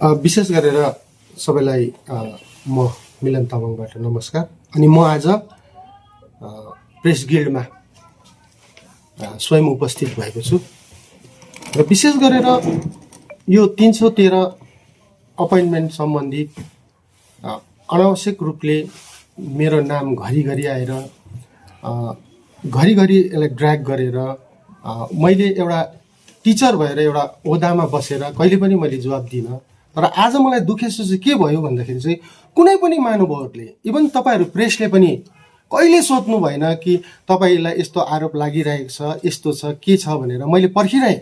विशेष गरेर सबैलाई म मिलन तामाङबाट नमस्कार। अनि म आज प्रेस गिल्डमा स्वयं उपस्थित भएको छु र विशेष गरेर यो 313 अपोइन्टमेन्ट सम्बन्धी अनावश्यक रूपले मेरो नाम घरिघरि आएर घरिघरि यसलाई ड्र्याग गरेर मैले एउटा टिचर भएर एउटा ओहदामा बसेर कहिले पनि मैले जवाब दिइनँ। तर आज मलाई दुखेसो चाहिँ के भयो भन्दाखेरि चाहिँ कुनै पनि महानुभावहरूले इभन तपाईँहरू प्रेसले पनि कहिले सोध्नु भएन कि तपाईँलाई यस्तो आरोप लागिरहेको छ, यस्तो छ, के छ भनेर। मैले पर्खिरहेँ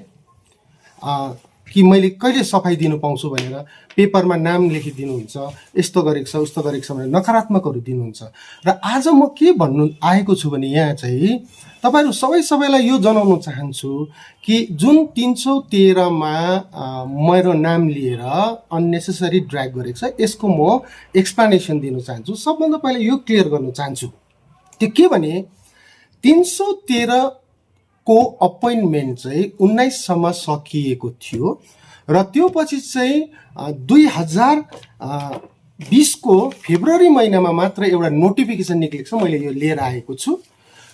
कि मैले कहिले सफाइ दिनु पाउँछु भनेर। पेपरमा नाम लेखिदिनुहुन्छ, यस्तो गरेको छ, उस्तो गरेको छ भनेर नकारात्मकहरू दिनुहुन्छ। र आज म के भन्नु आएको छु भने यहाँ चाहिँ तपाईँहरू सबैलाई यो जनाउन चाहन्छु कि जुन 313 मा मेरो नाम लिएर अननेसेसरी ड्र्याग गरेको छ, यसको म एक्सप्लेनेसन दिन चाहन्छु। सबभन्दा पहिला यो क्लियर गर्न चाहन्छु त्यो के भने 313 को अपोइन्टमेन्ट चाहिँ 19 सम्म सकिएको थियो र त्यो पछि चाहिँ 2020 को फेब्रुअरी महिनामा मात्र एउटा नोटिफिकेसन निक्लेको छ। मैले यो लिएर आएको छु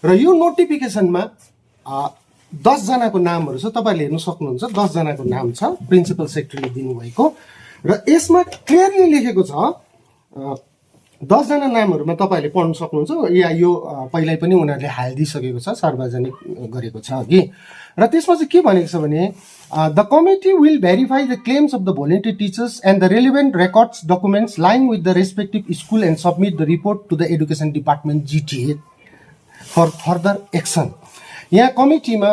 र यो नोटिफिकेसनमा 10 जनाको नामहरू छ, तपाईँहरूले हेर्न सक्नुहुन्छ। 10 जनाको नाम छ, प्रिन्सिपल सेक्रेटरीले दिनुभएको र यसमा क्लियरली लेखेको छ 10 जना नामहरूमा तपाईँहरूले पढ्न सक्नुहुन्छ या यो पहिल्यै पनि उनीहरूले हालिदिइसकेको छ, सार्वजनिक गरेको छ अघि। र त्यसमा चाहिँ के भनेको छ भने the committee will verify the claims of the volunteer teachers and the relevant records documents lying with the respective school and submit the report to the education department GTA for further action. यहाँ कमिटीमा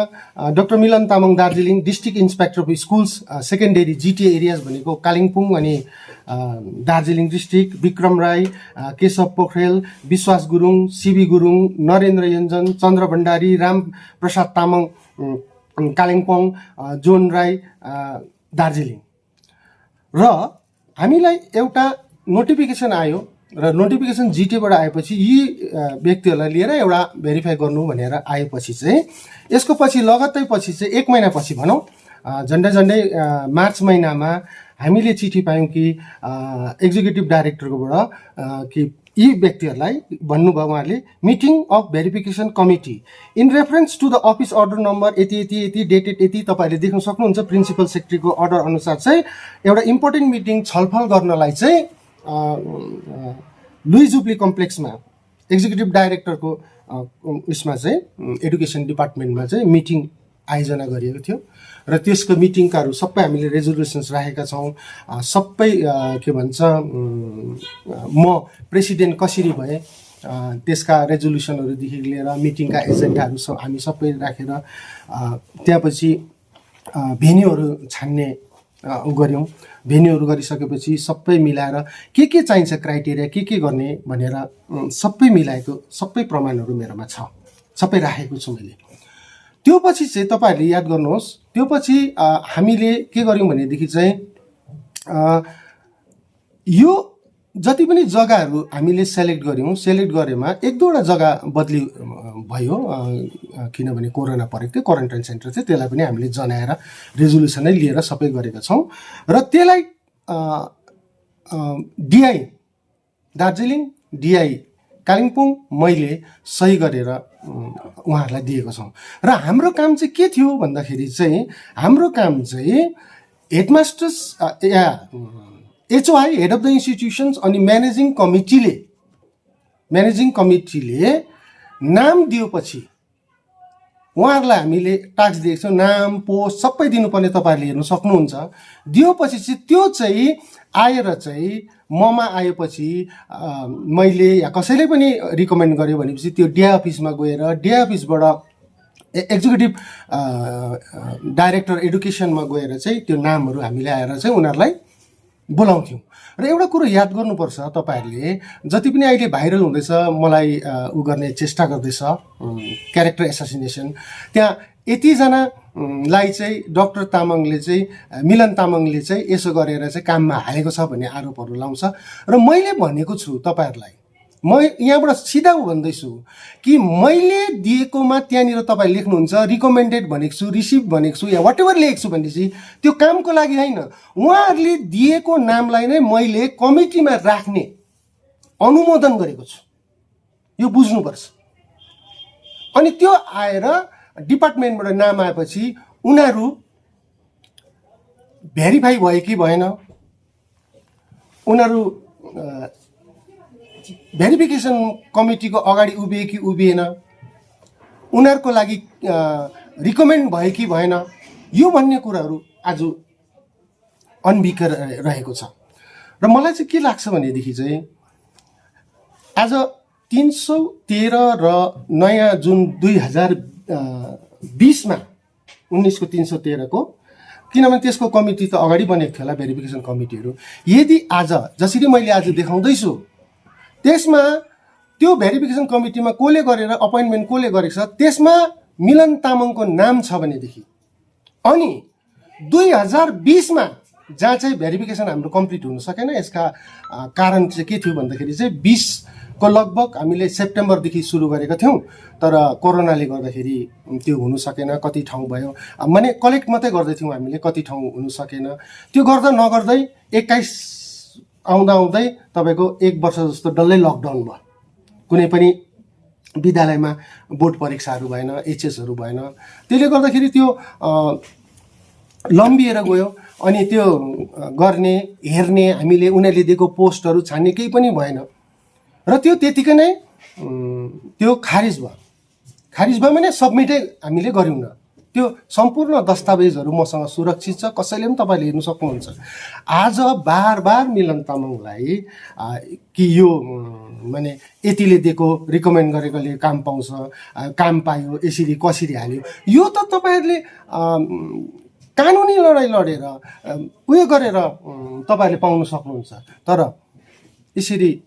doctor Milan Tamang Darjeeling district inspector of schools secondary GTA areas भनेको कालिम्पोङ अनि Darjeeling district, Bikram Rai, Keshav Pokhrel, Biswas Gurung, CB Gurung, Narendra Yonjan, Chandra Bhandari, Ram Prasad Tamang Kalimpong, John Rai Darjeeling. र हामीलाई एउटा notification आयो र notification जिटीबाट आएपछि यी व्यक्तिहरूलाई लिएर एउटा भेरिफाई गर्नु भनेर आएपछि चाहिँ यसको पछि लगत्तै पछि चाहिँ 1 महिना पछि भनौँ झन्डै मार्च महिनामा हामीले चिठी पायौँ कि एक्जिक्युटिभ डाइरेक्टरकोबाट कि यी व्यक्तिहरूलाई भन्नुभयो उहाँहरूले meeting of verification committee in reference to the office order number यति डेटेड यति तपाईँहरूले देख्न सक्नुहुन्छ। प्रिन्सिपल सेक्रेटरीको अर्डर अनुसार चाहिँ एउटा इम्पोर्टेन्ट मिटिङ छलफल गर्नलाई चाहिँ लुई जुब्ली कम्प्लेक्समा एक्जिक्युटिभ डाइरेक्टरको उसमा चाहिँ एडुकेसन डिपार्टमेन्टमा चाहिँ मिटिङ आयोजना गरिएको थियो र त्यसको मिटिङकाहरू सबै हामीले रेजोल्युसन्स राखेका छौँ। सबै के भन्छ म प्रेसिडेन्ट कसरी भए त्यसका रेजोल्युसनहरूदेखि लिएर मिटिङका एजेन्डाहरू हामी सबै राखेर त्यहाँपछि भेन्यूहरू छान्ने गऱ्यौँ। भेन्यूहरू गरिसकेपछि सबै मिलाएर के चाहिन्छ क्राइटेरिया के गर्ने भनेर सबै मिलाएको सबै प्रमाणहरू मेरोमा छ, सबै राखेको छु मैले। त्यो पछि चाहिँ तपाईँहरूले याद गर्नुहोस्, त्यो पछि हामीले के गर्यौँ भनेदेखि चाहिँ यो जति पनि जग्गाहरू हामीले सेलेक्ट गरेमा 1-2वटा जग्गा बदली भयो किनभने कोरोना परेको थियो, क्वारेन्टाइन सेन्टर थियो, त्यसलाई पनि हामीले जनाएर रेजोल्युसनै लिएर सबै गरेका छौँ। र त्यसलाई डिआई दार्जिलिङ, डिआई कालिम्पोङ मैले सही गरेर उहाँहरूलाई दिएको छौँ। र हाम्रो काम चाहिँ के थियो भन्दाखेरि चाहिँ हाम्रो काम चाहिँ headmasters yeah HOI head of the institutions अनि म्यानेजिङ कमिटीले नाम दिएपछि उहाँहरूलाई हामीले टास्क दिएको छौँ। नाम पोस्ट सबै दिनुपर्ने तपाईँहरूले हेर्न सक्नुहुन्छ। दिएपछि चाहिँ त्यो चाहिँ आएर चाहिँ ममा आएपछि मैले या कसैले पनि रिकमेन्ड गर्यो भनेपछि त्यो डिए अफिसमा गएर डिए अफिसबाट एक्जिक्युटिभ डाइरेक्टर एडुकेसनमा गएर चाहिँ त्यो नामहरू हामीले आएर चाहिँ उनीहरूलाई बोलाउँथ्यौँ। र एउटा कुरो याद गर्नुपर्छ, तपाईँहरूले जति पनि अहिले भाइरल हुँदैछ, मलाई उ गर्ने चेष्टा गर्दैछ क्यारेक्टर एसासिनेसन, त्यहाँ यतिजनालाई चाहिँ डाक्टर तामाङले चाहिँ मिलन तामाङले चाहिँ यसो गरेर चाहिँ काममा हालेको छ भन्ने आरोपहरू लाउँछ। र मैले भनेको छु तपाईँहरूलाई म यहाँबाट सिधा भन्दैछु कि मैले दिएकोमा त्यहाँनिर तपाईँ लेख्नुहुन्छ रिकमेन्डेड भनेको छु, रिसिभ भनेको छु, या वाट एभर लेखेको छु भनेपछि त्यो कामको लागि होइन। उहाँहरूले दिएको नामलाई नै मैले कमिटीमा राख्ने अनुमोदन गरेको छु, यो बुझ्नुपर्छ। अनि त्यो आएर डिपार्टमेन्टबाट नाम आएपछि उनीहरू भेरिफाई भयो कि भएन, उनीहरू भेरिफिकेसन कमिटीको अगाडि उभिए कि उभिएन, उनीहरूको लागि रिकमेन्ड भयो कि भएन, यो भन्ने कुराहरू आज अनभिकर रहेको छ। र मलाई चाहिँ के लाग्छ भनेदेखि चाहिँ आज 313 र नयाँ जुन 2020मा 19को 313 को, किनभने त्यसको कमिटी त अगाडि बनेको थियो होला, भेरिफिकेसन कमिटीहरू। यदि आज जसरी मैले आज देखाउँदैछु त्यसमा त्यो भेरिफिकेसन कमिटीमा कसले गरेर अपोइन्टमेन्ट कसले गरेको छ त्यसमा मिलन तामाङको नाम छ भनेदेखि, अनि 2020मा जहाँ चाहिँ भेरिफिकेसन हाम्रो कम्प्लिट हुन सकेन, यसका कारण चाहिँ के थियो भन्दाखेरि चाहिँ 20 को लगभग हामीले सेप्टेम्बरदेखि सुरु गरेका थियौँ, तर कोरोनाले गर्दाखेरि त्यो हुनु सकेन। कति ठाउँ भयो, माने कलेक्ट मात्रै गर्दै थियौँ हामीले, कति ठाउँ हुनु सकेन। त्यो गर्दा नगर्दै 21 आउँदै तपाईँको 1 वर्ष जस्तो डल्लै लकडाउन भयो। कुनै पनि विद्यालयमा बोर्ड परीक्षाहरू भएन, एचएसहरू भएन। त्यसले गर्दाखेरि त्यो लम्बिएर गयो। अनि त्यो गर्ने, हेर्ने, हामीले उनीहरूले दिएको पोस्टहरू छान्ने केही पनि भएन। र त्यो त्यतिकै नै त्यो खारिज भयो। खारिज भयो भने सबमिटै हामीले गऱ्यौँ न। त्यो सम्पूर्ण दस्तावेजहरू मसँग सुरक्षित छ, कसैले पनि तपाईँले हेर्नु सक्नुहुन्छ। आज बार मिलन तामाङलाई कि यो माने यतिले दिएको रिकमेन्ड गरेकोले काम पाउँछ, काम पायो, यसरी कसरी हाल्यो, यो त तपाईँहरूले कानुनी लडाइँ लडेर उयो गरेर तपाईँहरूले पाउन सक्नुहुन्छ। तर यसरी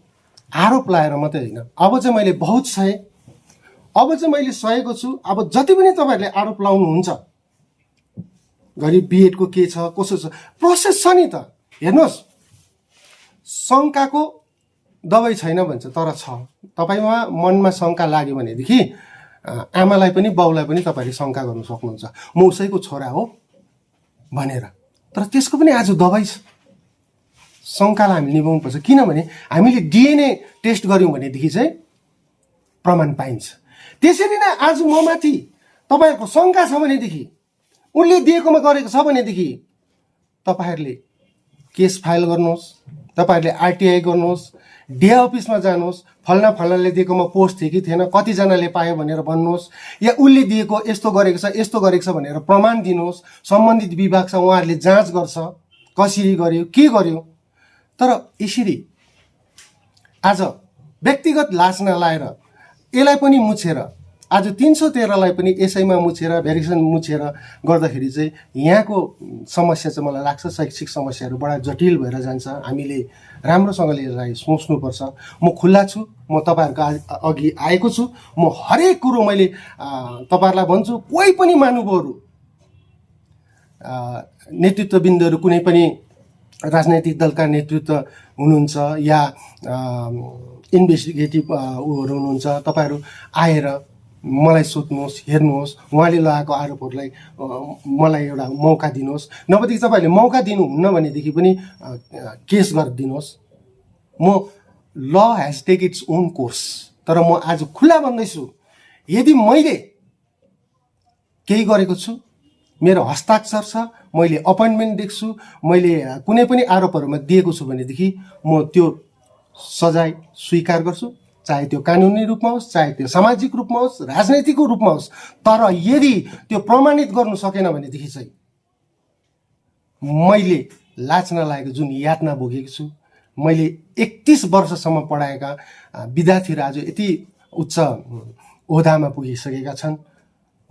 आरोप लाएर मात्रै होइन। अब चाहिँ मैले बहुत सहे, अब चाहिँ मैले सहेको छु। अब जति पनि तपाईँहरूले आरोप लाउनुहुन्छ, घरि बिएडको के छ कसो छ, प्रोसेस छ नि त। हेर्नुहोस्, शङ्काको दबाई छैन भन्छ, तर छ। तपाईँमा मनमा शङ्का लाग्यो भनेदेखि आमालाई पनि बाउलाई पनि तपाईँहरूले शङ्का गर्नु सक्नुहुन्छ, म उसैको छोरा हो भनेर। तर त्यसको पनि आज दबाई छ। शङ्कालाई हामी निभाउनु पर्छ, किनभने हामीले डिएनए टेस्ट गऱ्यौँ भनेदेखि चाहिँ प्रमाण पाइन्छ। त्यसरी नै आज म माथि तपाईँहरूको शङ्का छ भनेदेखि, उनले दिएकोमा गरेको छ भनेदेखि तपाईँहरूले केस फाइल गर्नुहोस्, तपाईँहरूले आरटिआई गर्नुहोस्, डिए अफिसमा जानुहोस्, फल्नाले दिएकोमा पोस्ट थियो कि थिएन, कतिजनाले पायो भनेर भन्नुहोस्, या उसले दिएको यस्तो गरेको छ भनेर प्रमाण दिनुहोस्। सम्बन्धित विभाग छ, उहाँहरूले जाँच गर्छ कसरी गर्यो, के गर्यो। तर यसरी आज व्यक्तिगत लाज नलाएर यसलाई पनि मुछेर, आज 313लाई पनि यसैमा मुछेर, भेरिफिकेसन मुछेर गर्दाखेरि चाहिँ यहाँको समस्या चाहिँ मलाई लाग्छ शैक्षिक समस्याहरू बडा जटिल भएर जान्छ। हामीले राम्रोसँगले यसलाई सोच्नुपर्छ। म खुल्ला छु, म तपाईँहरूको अघि आएको छु। म हरेक कुरो मैले तपाईँहरूलाई भन्छु। कोही पनि महानुभावहरू, नेतृत्वबिन्दुहरू, कुनै पनि राजनैतिक दलका नेतृत्व हुनुहुन्छ या इन्भेस्टिगेटिभ उहरू हुनुहुन्छ, तपाईँहरू आएर मलाई सोध्नुहोस्, हेर्नुहोस्, उहाँले लगाएको आरोपहरूलाई मलाई एउटा मौका दिनुहोस्। नभएदेखि तपाईँहरूले मौका दिनुहुन्न भनेदेखि पनि केस गरिदिनुहोस्। म law has take its own course. तर म आज खुला भन्दैछु, यदि मैले केही गरेको छु, मेरो हस्ताक्षर छ, मैले अपोइन्टमेन्ट दिएको छु, मैले कुनै पनि आरोपहरूमा दिएको छु भनेदेखि म त्यो सजाय स्वीकार गर्छु, चाहे त्यो कानुनी रूपमा होस्, चाहे त्यो सामाजिक रूपमा होस्, राजनैतिक रूपमा होस्। तर यदि त्यो प्रमाणित गर्नु सकेन भनेदेखि चाहिँ मैले लाज नलागेको जुन यातना भोगेको छु, मैले 31 वर्षसम्म पढाएका विद्यार्थीहरू आज यति उच्च ओहदामा पुगिसकेका छन्,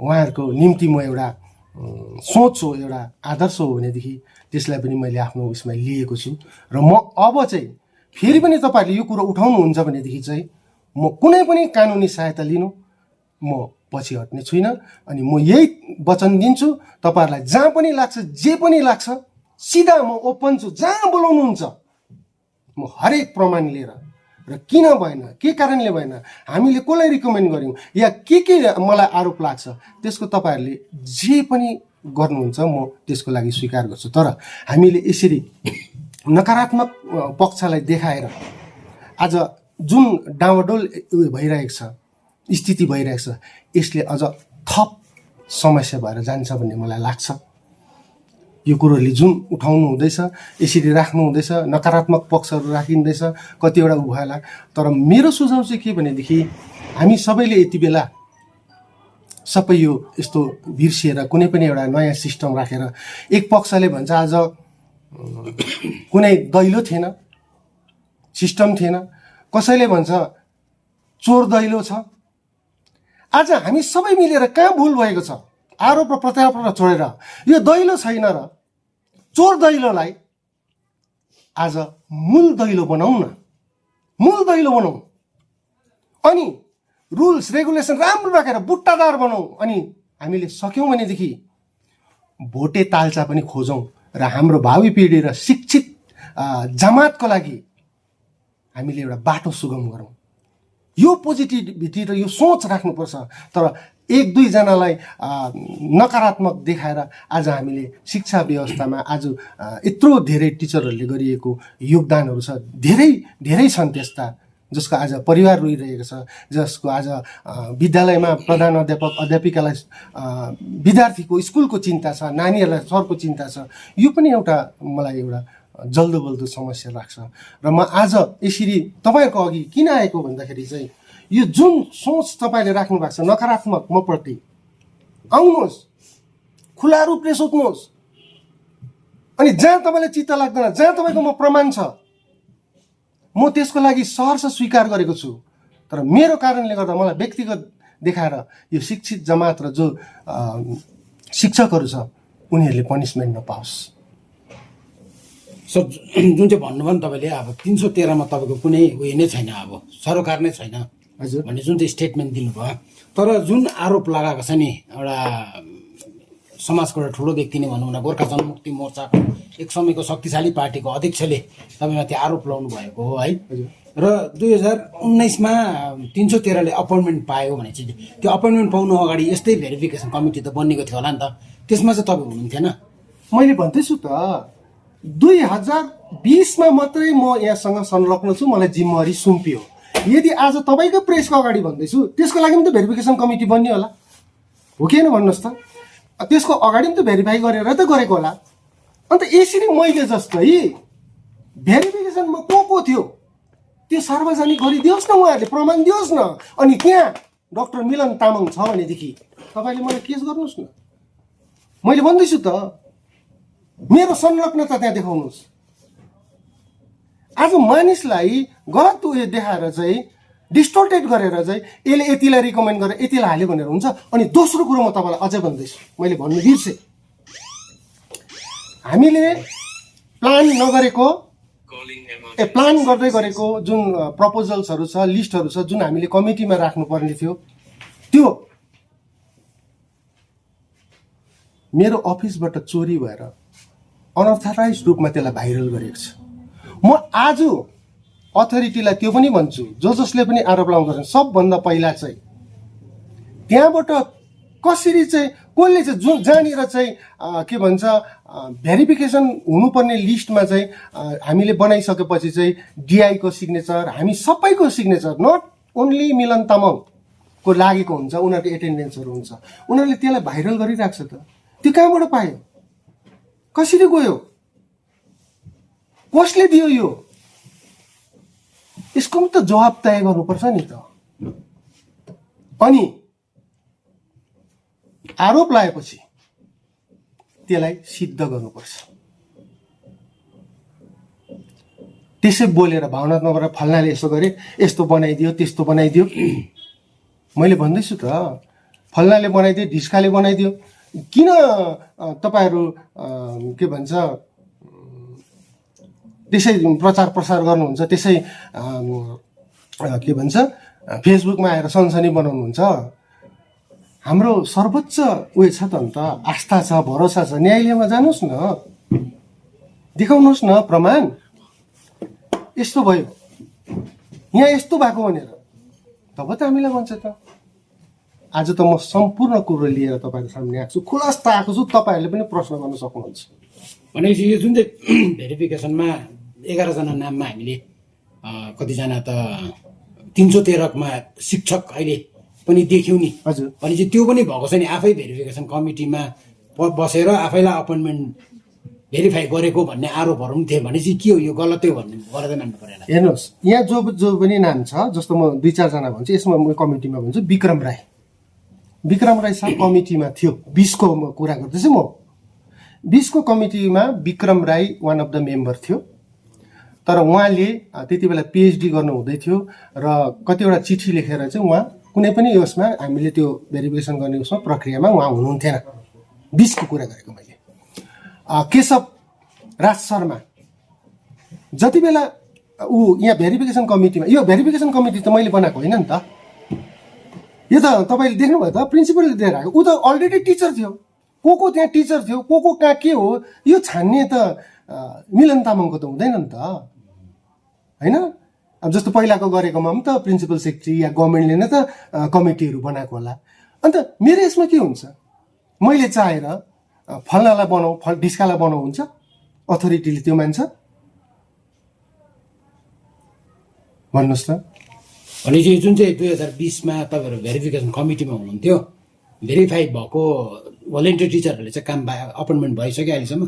उहाँहरूको निम्ति म एउटा सोच हो, एउटा आदर्श हो भनेदेखि त्यसलाई पनि मैले आफ्नो उसमा लिएको छु। र म अब चाहिँ फेरि पनि तपाईँहरूले यो कुरो उठाउनुहुन्छ भनेदेखि चाहिँ म कुनै पनि कानुनी सहायता लिनु म पछि हट्ने छुइनँ। अनि म यही वचन दिन्छु, तपाईँहरूलाई जहाँ पनि लाग्छ, जे पनि लाग्छ, सिधा म ओपन छु। जहाँ बोलाउनुहुन्छ म हरेक प्रमाण लिएर र किन भएन, के कारणले भएन, हामीले कसलाई रिकमेन्ड गर्यौँ या के मलाई आरोप लाग्छ, त्यसको तपाईँहरूले जे पनि गर्नुहुन्छ म त्यसको लागि स्वीकार गर्छु। तर हामीले यसरी नकारात्मक पक्षलाई देखाएर आज जुन डावाडोल भइरहेको छ, स्थिति भइरहेको छ, यसले अझ थप समस्या भएर जान्छ भन्ने मलाई लाग्छ। यो कुरोले जुन उठाउनु हुँदैछ, यसरी राख्नु हुँदैछ, नकारात्मक पक्षहरू राखिँदैछ, कतिवटा भएला। तर मेरो सुझाव चाहिँ के भनेदेखि हामी सबैले यति बेला सबै यो यस्तो बिर्सिएर कुनै पनि एउटा नयाँ सिस्टम राखेर, एक पक्षले भन्छ आज कुनै दैलो थिएन, सिस्टम थिएन, कसैले भन्छ चोर दैलो छ। आज हामी सबै मिलेर कहाँ भुल भएको छ, आरोप र प्रत्यारोप छोडेर यो दैलो छैन र चोर दैलोलाई आज मूल दैलो बनाऊ न, मूल दैलो बनाऊ, अनि रुल्स रेगुलेसन राम्रो राखेर बुट्टादार बनाऊ। अनि हामीले सक्यौँ भनेदेखि भोटे तालचा पनि खोजौँ र हाम्रो भावी पिँढी र शिक्षित जमातको लागि हामीले एउटा बाटो सुगम गरौँ। यो पोजिटिभिटी र यो सोच राख्नुपर्छ। तर एक दुईजनालाई नकारात्मक देखाएर आज हामीले शिक्षा व्यवस्थामा आज यत्रो धेरै टिचरहरूले गरिएको योगदानहरू छ, धेरै धेरै छन् त्यस्ता जसको आज परिवार रोइरहेको छ, जसको आज विद्यालयमा प्रधान अध्यापक अध्यापिकालाई विद्यार्थीको स्कुलको चिन्ता छ, नानीहरूलाई सरको चिन्ता छ। यो पनि एउटा मलाई एउटा जल्दो बल्दो समस्या लाग्छ। र म आज यसरी तपाईँहरूको अघि किन आएको भन्दाखेरि चाहिँ यो जुन सोच तपाईँले राख्नु भएको छ नकारात्मक मप्रति, आउनुहोस्, खुला रूपले सोध्नुहोस्, अनि जहाँ तपाईँलाई चित्त लाग्दैन, जहाँ तपाईँकोमा प्रमाण छ, म त्यसको लागि सहर्ष स्वीकार गरेको छु। तर मेरो कारणले गर्दा मलाई व्यक्तिगत देखाएर यो शिक्षित जमात र जो शिक्षकहरू छ उनीहरूले पनिसमेन्ट नपाओस्। सर, जुन चाहिँ भन्नुभयो नि तपाईँले, अब 313 मा तपाईँको कुनै उयो नै छैन, अब सरोकार नै छैन हजुर भन्ने जुन चाहिँ स्टेटमेन्ट दिनुभयो। तर जुन आरोप लगाएको छ नि एउटा समाजको एउटा ठुलो व्यक्ति नै भनौँ न, गोर्खा जनमुक्ति मोर्चाको एक समयको शक्तिशाली पार्टीको अध्यक्षले तपाईँमाथि आरोप लगाउनु भएको हो है। र 2019 मा 313 ले अपोइन्टमेन्ट पायो भने चाहिँ त्यो अपोइन्टमेन्ट पाउनु अगाडि यस्तै भेरिफिकेसन कमिटी त बनिएको थियो होला नि त, त्यसमा चाहिँ तपाईँ हुनुहुन्थेन? मैले भन्दैछु त 2020 मा मात्रै म यहाँसँग संलग्न छु, मलाई जिम्मेवारी सुम्पियो। यदि आज तपाईँको प्रेसको अगाडि भन्दैछु त्यसको लागि पनि त भेरिफिकेसन कमिटी बन्यो होला, हो कि होइन भन्नुहोस् त? त्यसको अगाडि पनि त भेरिफाई गरेर त गरेको होला। अन्त यसरी मैले जस्तै भेरिफिकेसनमा को थियो त्यो सार्वजनिक गरिदियोस् न, उहाँहरूले प्रमाण दियोस् न। अनि त्यहाँ डाक्टर मिलन तामाङ छ भनेदेखि तपाईँले मलाई केस गर्नुहोस् न। मैले भन्दैछु त, मेरो संलग्नता त्यहाँ देखाउनुहोस्। आज मानिसलाई गलत उयो देखाएर चाहिँ डिस्टोर्टेड गरेर चाहिँ यसले यतिलाई रिकमेन्ड गरेर यतिलाई हाल्यो भनेर हुन्छ। अनि दोस्रो कुरो म तपाईँलाई अझै भन्दैछु, मैले भन्नु बिर्सेँ, हामीले प्लान नगरेको प्लान गर्दै गरेको जुन प्रपोजल्सहरू छ, लिस्टहरू छ, जुन हामीले कमिटीमा राख्नुपर्ने थियो, त्यो मेरो अफिसबाट चोरी भएर अनअथराइज रूपमा त्यसलाई भाइरल गरेको छ। म आज अथोरिटीलाई त्यो पनि भन्छु, जसले पनि आरोप लगाउँछन्, सबभन्दा पहिला चाहिँ त्यहाँबाट कसरी चाहिँ कसले चाहिँ जुन जहाँनिर चाहिँ के भन्छ भेरिफिकेसन हुनुपर्ने लिस्टमा चाहिँ हामीले बनाइसकेपछि चाहिँ डिआईको सिग्नेचर, हामी सबैको सिग्नेचर, नट ओन्ली मिलन तामाङको लागेको हुन्छ, उनीहरूको एटेन्डेन्सहरू हुन्छ, उनीहरूले त्यसलाई भाइरल गरिरहेको छ। त त्यो कहाँबाट पायो, कसरी गयो, कसले दियो, यो यसको पनि त जवाब तय गर्नुपर्छ नि त। अनि आरोप लगाएपछि त्यसलाई सिद्ध गर्नुपर्छ। त्यसै बोलेर भावनात्मक गरेर फल्नाले यसो गरे, यस्तो बनाइदियो, त्यस्तो बनाइदियो, मैले भन्दैछु त, फल्नाले बनाइदियो, ढिस्काले बनाइदियो, किन तपाईँहरू के भन्छ त्यसै प्रचार प्रसार गर्नुहुन्छ, त्यसै के भन्छ फेसबुकमा आएर सनसनी बनाउनुहुन्छ? हाम्रो सर्वोच्च उयो छ त अन्त, आस्था छ, भरोसा छ, न्यायालयमा जानुहोस् न, देखाउनुहोस् न प्रमाण। यस्तो भयो यहाँ यस्तो भएको भनेर तब त हामीलाई भन्छ त। आज त म सम्पूर्ण कुरो लिएर तपाईँको सामने आएको छु, खुलस्त आएको छु, तपाईँहरूले पनि प्रश्न गर्न सक्नुहुन्छ। भनेपछि यो जुन चाहिँ भेरिफिकेसनमा 11 जना नाममा हामीले कतिजना त 313मा शिक्षक अहिले पनि देख्यौँ नि। हजुर। भनेपछि त्यो पनि भएको छ नि, आफै भेरिफिकेसन कमिटीमा बसेर आफैलाई अपोइन्टमेन्ट भेरिफाई गरेको भन्ने आरोपहरू पनि थियो। भनेपछि के हो यो गलतै भन्ने गर्दै मान्नु परेन। हेर्नुहोस्, यहाँ जो पनि नाम छ, जस्तो म 2-4 जना भन्छु, यसमा म कमिटीमा भन्छु विक्रम राई साहब कमिटीमा थियो। 20 को कुरा गर्दैछु म। 20 को कमिटीमा Vikram Rai one of the member थियो। तर उहाँले त्यति बेला पिएचडी गर्नु हुँदै थियो र कतिवटा चिठी लेखेर चाहिँ उहाँ कुनै पनि यसमा हामीले त्यो भेरिफिकेसन गर्ने उसमा प्रक्रियामा उहाँ हुनुहुन्थेन। 20 को कुरा गरेको मैले। केशव राज शर्मा जति बेला यहाँ भेरिफिकेसन कमिटीमा, यो भेरिफिकेसन कमिटी त मैले बनाएको होइन नि त, यो त तपाईँले देख्नुभयो त, प्रिन्सिपलले दिएर आएको। ऊ त अलरेडी टिचर थियो, को त्यहाँ टिचर थियो, को कहाँ के हो, यो छान्ने त मिलन तामाङको त हुँदैन नि त, होइन? अब जस्तो पहिलाको गरेकोमा पनि त प्रिन्सिपल सेक्रेटरी या गभर्मेन्टले नै त कमिटीहरू बनाएको होला। अन्त मेरो यसमा के हुन्छ, मैले चाहेर फल्नालाई बनाऊ, ढिस्कालाई बनाऊ हुन्छ, अथोरिटीले त्यो मान्छ? भन्नुहोस् त। भनेपछि जुन चाहिँ 2020मा तपाईँहरू भेरिफिकेसन कमिटीमा हुनुहुन्थ्यो, भेरिफाई भएको भोलिन्टियर टिचरहरूले चाहिँ काम अपोइन्टमेन्ट भइसक्यो अहिलेसम्म?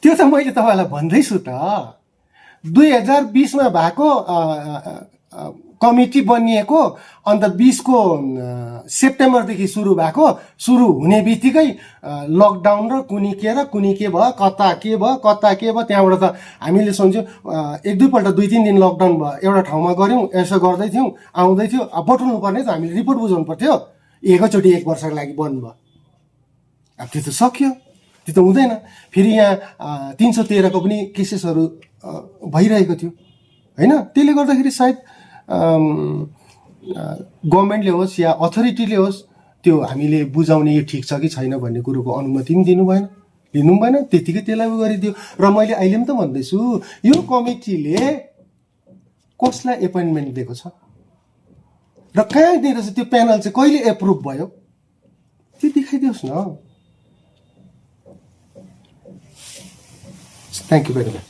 त्यो त मैले तपाईँलाई भन्दैछु त। 2020मा भएको कमिटी बनिएको, अन्त 20 को सेप्टेम्बरदेखि सुरु भएको, सुरु हुने बित्तिकै लकडाउन र कुनी के भयो, कता के भयो, त्यहाँबाट त हामीले सोच्यौँ 1-2 पल्ट 2-3 दिन लकडाउन भयो, एउटा ठाउँमा गऱ्यौँ, यसो गर्दै थियौँ, आउँदै थियो। अब बटुल्नु पर्ने त, हामीले रिपोर्ट बुझाउनु पर्थ्यो, एकैचोटि 1 वर्षको लागि बन्द भयो। अब त्यो त सक्यो, त्यो त हुँदैन। फेरि यहाँ 313 को पनि केसेसहरू भइरहेको थियो, होइन? त्यसले गर्दाखेरि सायद गभर्मेन्टले होस् या अथोरिटीले होस्, त्यो हामीले बुझाउने यो ठिक छ कि छैन भन्ने कुरोको अनुमति पनि लिनु भएन, त्यतिकै त्यसलाई गरिदियो। र मैले अहिले पनि त भन्दैछु, यो कमिटीले कसलाई एपोइन्टमेन्ट दिएको छ र कहाँनिर चाहिँ त्यो प्यानल चाहिँ कहिले एप्रुभ भयो, त्यो देखाइदियोस् न। Thank you very much.